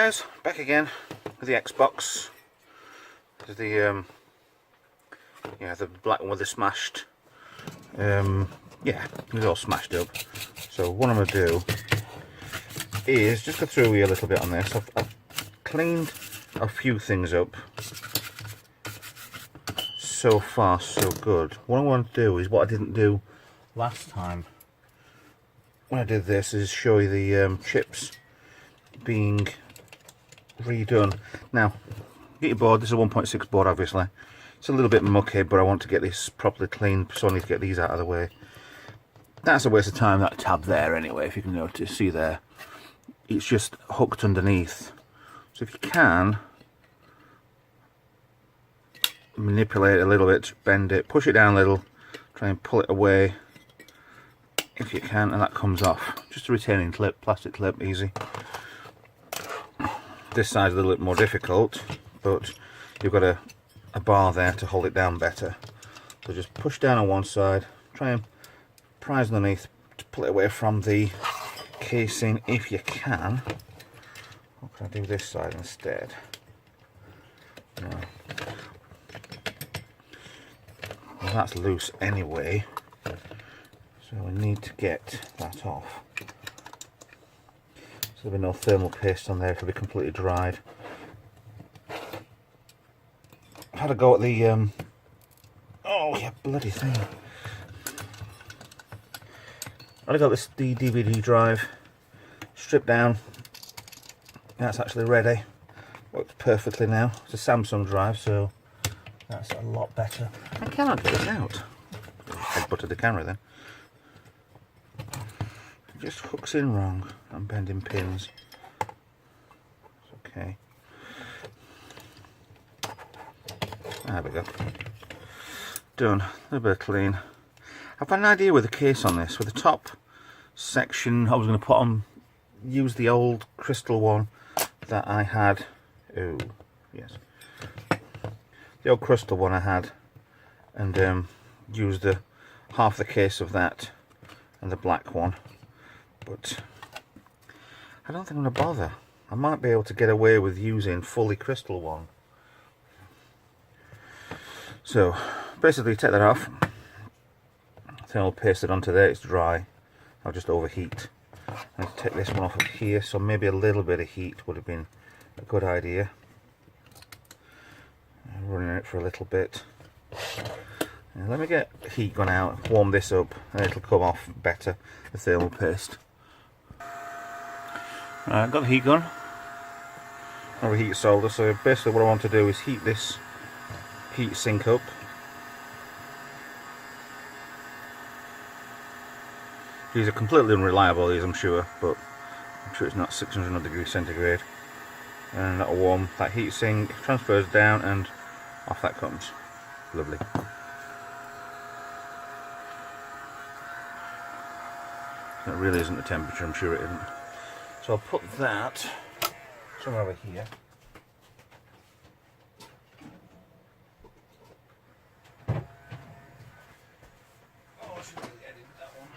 guys, back again with the Xbox. This is the the black one with the smashed. Yeah, it's all smashed up. So what I'm gonna do is just go through here a little bit on this. I've cleaned a few things up. So far, so good. What I want to do is what I didn't do last time when I did this is show you the chips being redone. Now, get your board. This is a 1.6 board, obviously. It's a little bit mucky, but I want to get this properly cleaned, so I need to get these out of the way. That's a waste of time, that tab there, anyway, if you can notice. See there? It's just hooked underneath. So if you can, manipulate it a little bit, bend it, push it down a little, try and pull it away if you can, and that comes off. Just a retaining clip, plastic clip, easy. This side's a little bit more difficult, but you've got a bar there to hold it down better. So just push down on one side, try and prise underneath to pull it away from the casing if you can. Or can I do this side instead? No. Well, that's loose anyway, so we need to get that off. So there'll be no thermal paste on there, it'll be completely dried. I had a go at the oh yeah, bloody thing. I got the DVD drive stripped down. That's actually ready. Works perfectly now. It's a Samsung drive, so that's a lot better. I cannot get it out. Headbutted the camera then. It just hooks in wrong. I'm bending pins. It's okay. There we go. Done. A little bit of clean. I've got an idea with the case on this. With the top section, I was going to put on, use the old crystal one that I had. Oh, yes. The old crystal one I had, and use the half the case of that and the black one. But I don't think I'm going to bother. I might be able to get away with using fully crystal one. So basically take that off, then I'll paste it onto there. It's dry. I'll just overheat. I'll take this one off of here, so maybe a little bit of heat would have been a good idea. Running it for a little bit. Now let me get heat gun out, warm this up, and it'll come off better, the thermal paste. Right, I've got the heat gun, overheat solder, so basically what I want to do is heat this heat sink up. These are completely unreliable, these I'm sure, but I'm sure it's not 600 degrees centigrade. And that'll warm that heat sink, transfers down, and off that comes. Lovely. That really isn't the temperature, I'm sure it isn't. So I'll put that somewhere over here. Oh, I should really edit that one.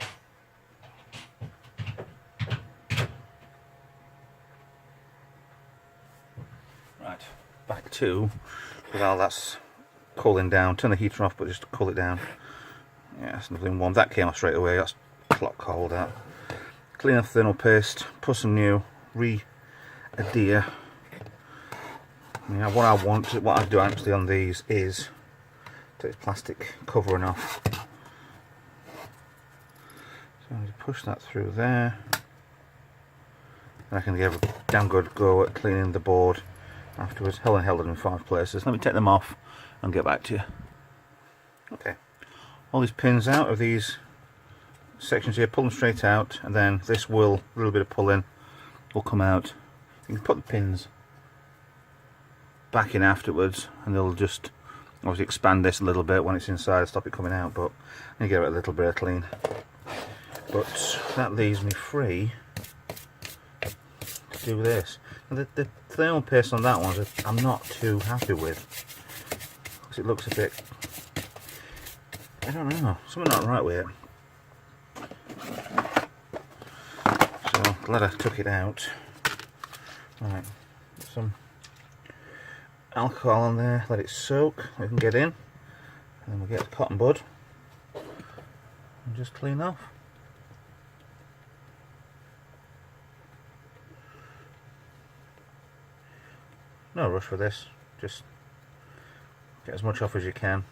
Right, back to, while that's cooling down, turn the heater off, but just cool it down. Yeah, it's nothing warm. That came off straight away, that's clock cold out. Clean off the thermal paste, put some new, re-adhere. Yeah, what I do actually on these is take this plastic covering off. So I'm going to push that through there. And I can give a damn good go at cleaning the board afterwards. Held it in 5 places. Let me take them off and get back to you. Okay. All these pins out of these sections here, pull them straight out, and then this will, a little bit of pulling, will come out. You can put the pins back in afterwards, and they'll just obviously expand this a little bit when it's inside, stop it coming out, but I give it a little bit of clean. But that leaves me free to do this. And the thermal paste on that one, I'm not too happy with, because it looks a bit, I don't know, something not right with it. So glad I took it out. Right, some alcohol on there, let it soak, we can get in, and then we'll get the cotton bud and just clean off. No rush for this, just get as much off as you can,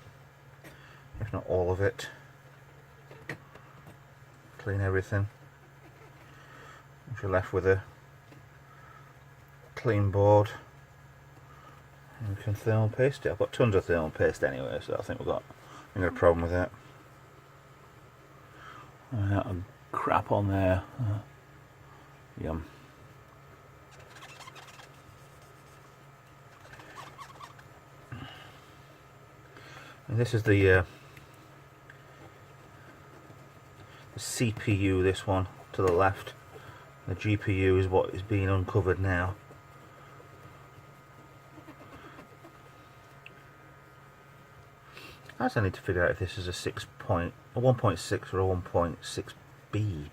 if not all of it. Clean everything. If you're left with a clean board, and we can thermal paste it. I've got tons of thermal paste anyway, so I think we've got a problem with that. That crap on there. Yum. And this is the CPU, this one to the left. The GPU is what is being uncovered now. I just need to figure out if this is a 1.6 or a 1.6B.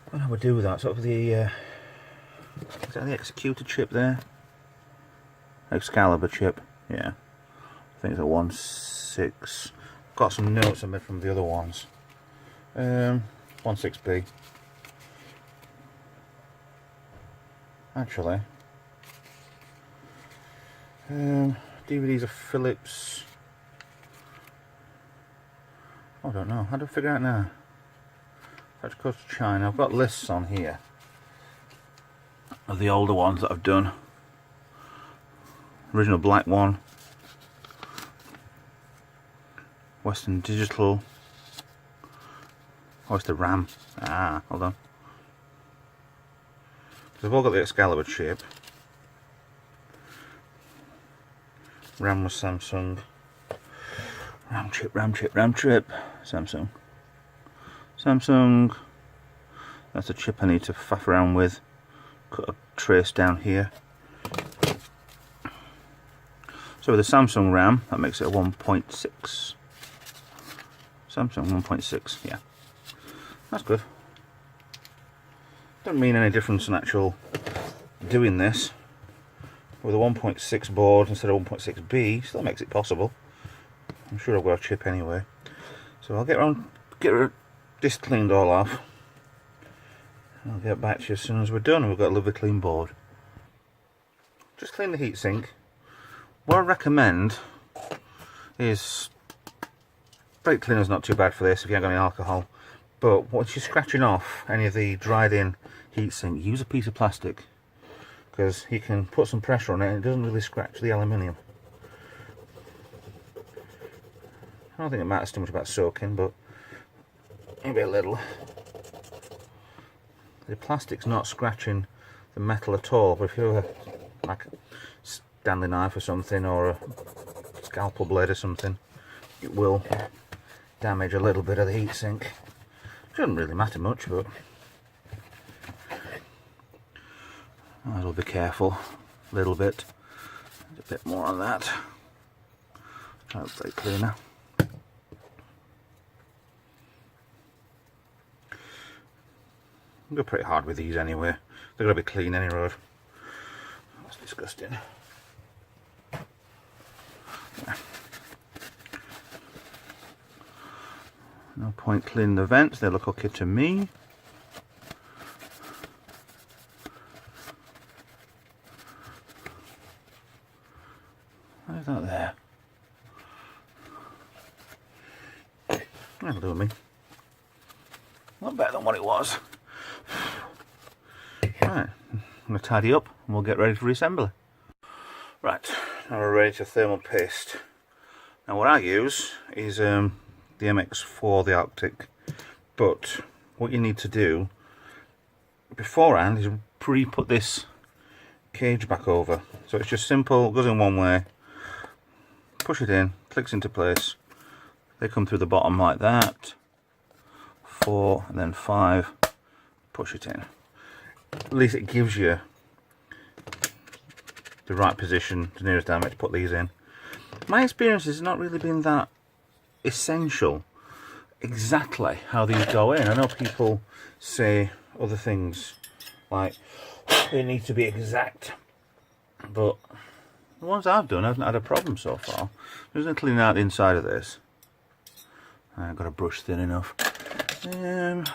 What I would do with that, sort of the is that the executor chip there? Excalibur chip, yeah. I think it's a 1.6. Got some notes I made from the other ones. 1.6B. Actually, DVDs are Philips. I don't know. How do I figure out now? Let's go to China. I've got lists on here of the older ones that I've done. Original black one. Western Digital. Oh, it's the RAM. Ah, hold on. They've all got the Excalibur chip. RAM was Samsung. RAM chip. Samsung. Samsung. That's a chip I need to faff around with. Cut a trace down here. So with the Samsung RAM, that makes it a 1.6. Samsung 1.6, yeah. That's good. Doesn't mean any difference in actual doing this. With a 1.6 board instead of 1.6B, still makes it possible. I'm sure I've got a chip anyway. So I'll get this cleaned all off. I'll get back to you as soon as we're done and we've got a lovely clean board. Just clean the heatsink. What I recommend is, brake cleaner's not too bad for this if you haven't got any alcohol, but once you're scratching off any of the dried in heatsink, use a piece of plastic, because you can put some pressure on it and it doesn't really scratch the aluminium. I don't think it matters too much about soaking, but maybe a little. The plastic's not scratching the metal at all, but if you have like a Stanley knife or something, or a scalpel blade or something, it will damage a little bit of the heatsink. Shouldn't really matter much, but I'll be careful a little bit. A bit more on that. Brake cleaner. I go pretty hard with these anyway. They're going to be clean any road. That's disgusting. Yeah. No point cleaning the vents, they look okay to me. What is that there? That'll do me. Not better than what it was. Right, I'm going to tidy up and we'll get ready for reassembly. Right, now we're ready to thermal paste. Now what I use is the MX4, the Arctic, but what you need to do beforehand is pre-put this cage back over. So it's just simple, goes in one way, push it in, clicks into place, they come through the bottom like that, 4 and then 5, push it in. At least it gives you the right position, the nearest diameter to put these in. My experience has not really been that essential. exactly how these go in. I know people say other things like they need to be exact, but the ones I've done haven't had a problem so far. Just going to clean out the inside of this. I've got a brush thin enough. Well,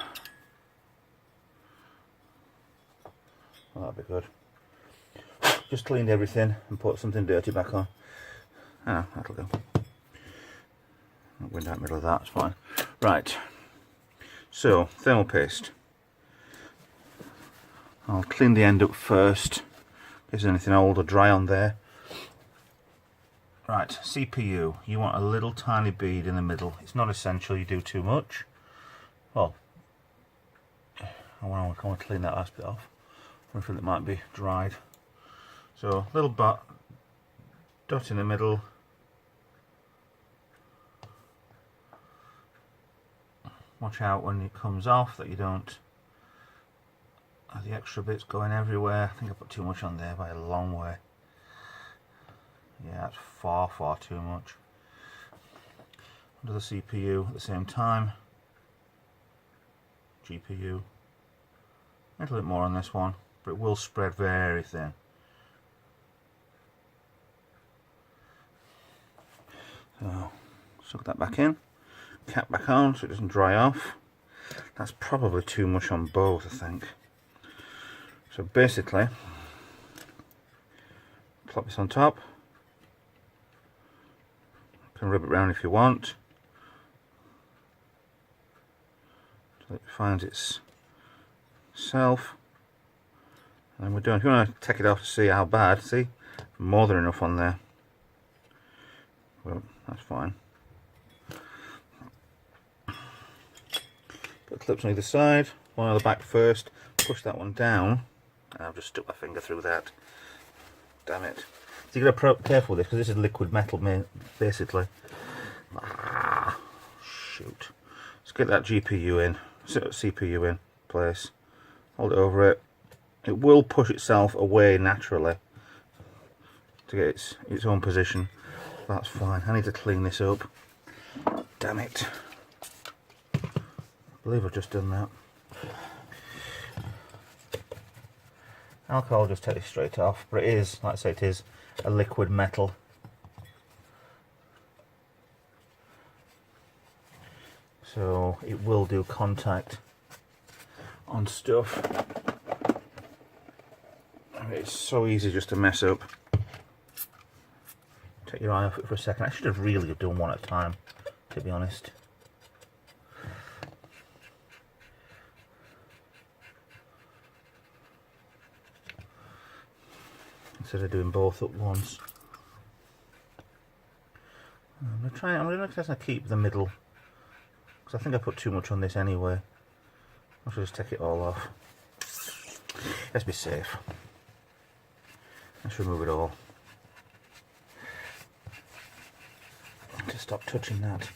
that'd be good. Just cleaned everything and put something dirty back on. Ah, that'll do. I'll go in that middle of that, it's fine. Right, so thermal paste. I'll clean the end up first, if there's anything old or dry on there. Right, CPU, you want a little tiny bead in the middle. It's not essential you do too much. Well, I want to clean that last bit off. I feel it might be dried. So, little dot in the middle. Watch out when it comes off that you don't have the extra bits going everywhere. I think I put too much on there by a long way. Yeah, that's far too much. Under the CPU at the same time. GPU. A little bit more on this one, but it will spread very thin. So, suck that back in. Cap back on so it doesn't dry off. That's probably too much on both, I think. So basically, plop this on top. You can rub it around if you want, so it finds itself. And we're done. If you want to take it off to see how bad, see, more than enough on there. Well, that's fine. Put clips on either side, one on the back first, push that one down, and I've just stuck my finger through that. Damn it. So you've got to be careful with this because this is liquid metal basically. Ah, shoot. Let's get that GPU in, CPU in place, hold it over it. It will push itself away naturally to get its own position. That's fine. I need to clean this up. Damn it. I believe I've just done that. Alcohol just take this straight off, but it is, like I say, it is a liquid metal. So it will do contact on stuff. It's so easy just to mess up. Take your eye off it for a second. I should have really done one at a time, to be honest. Instead of doing both at once. I'm going to keep the middle, because I think I put too much on this anyway. I should just take it all off. Let's be safe. Let's remove it all. Just stop touching that.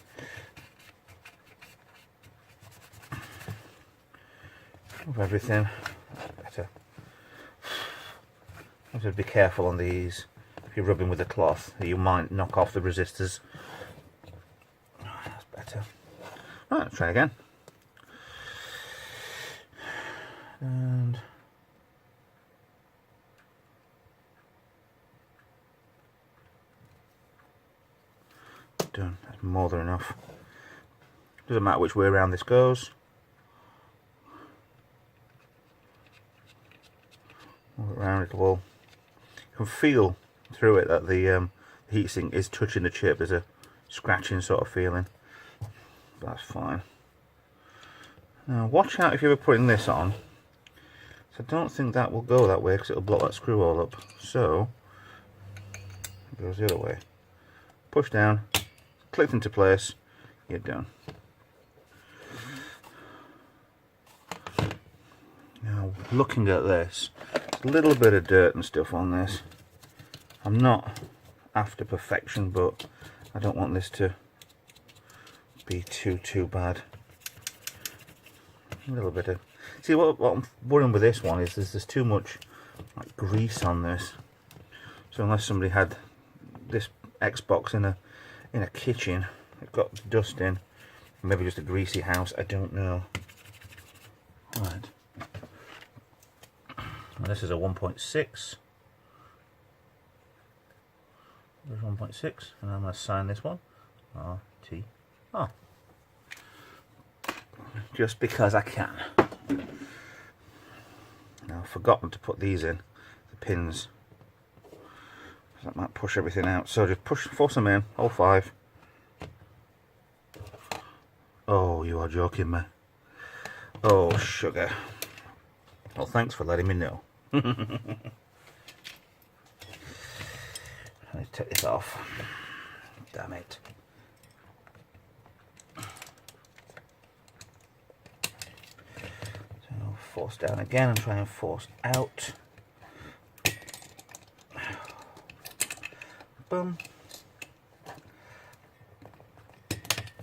Remove everything. That's better. You have to be careful on these. If you're rubbing with a cloth, you might knock off the resistors. That's better. Right, let's try again. And done. That's more than enough. Doesn't matter which way around this goes. Move it around, it will. You can feel through it that the heatsink is touching the chip. There's a scratching sort of feeling. That's fine. Now watch out if you're ever putting this on. So I don't think that will go that way because it'll block that screw all up. So it goes the other way. Push down, clicked into place, you're done. Now looking at this, a little bit of dirt and stuff on this. I'm not after perfection, but I don't want this to be too bad. A little bit of, see what I'm worrying with this one is there's too much like grease on this. So unless somebody had this Xbox in a kitchen, it got dust in, Maybe just a greasy house, I don't know. Right. And this is a 1.6. There's 1.6, and I'm going to sign this one. RT. Oh. Just because I can. Now I've forgotten to put these in, the pins. That might push everything out. So just force them in, all 5. Oh, you are joking me. Oh, sugar. Well, thanks for letting me know. Let me take this off. Damn it. So force down again and try and force out. Boom.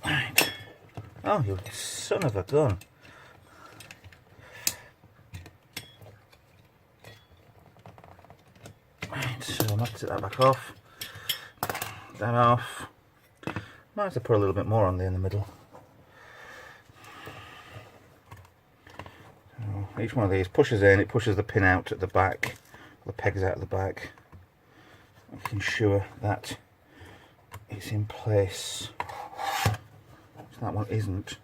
Right. Oh, you son of a gun. Right, so I'm going to have to take that back off. That off. Might have to put a little bit more on there in the middle. So each one of these pushes in, it pushes the pin out at the back, the pegs out at the back. I can ensure that it's in place. So that one isn't.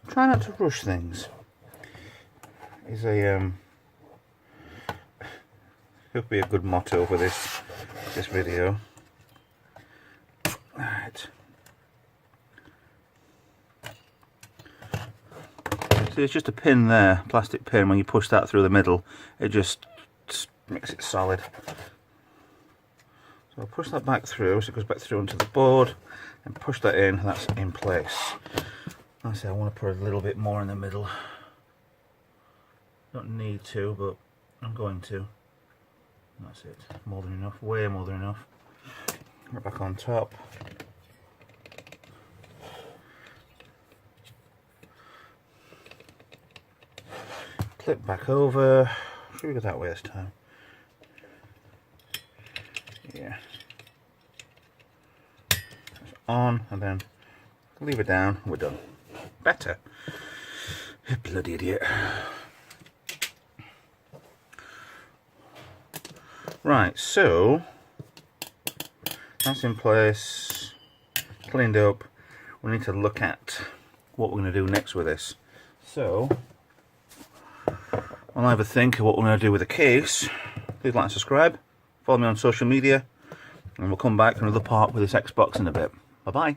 Try not to rush things. Is a could be a good motto for this video. Right. See, it's just a pin there, plastic pin. When you push that through the middle, it just makes it solid. So I'll push that back through, so it goes back through onto the board, and push that in, and that's in place. Like I say, I want to put a little bit more in the middle. Don't need to, but I'm going to. That's it. More than enough. Way more than enough. Right back on top. Clip back over. Should we go that way this time? Yeah. It's on, and then leave it down. We're done. Better. You bloody idiot. Right, so that's in place, cleaned up. We need to look at what we're going to do next with this. So I'll have a think of what we're going to do with the case. Please like and subscribe, follow me on social media, and we'll come back to another part with this Xbox in a bit. Bye bye.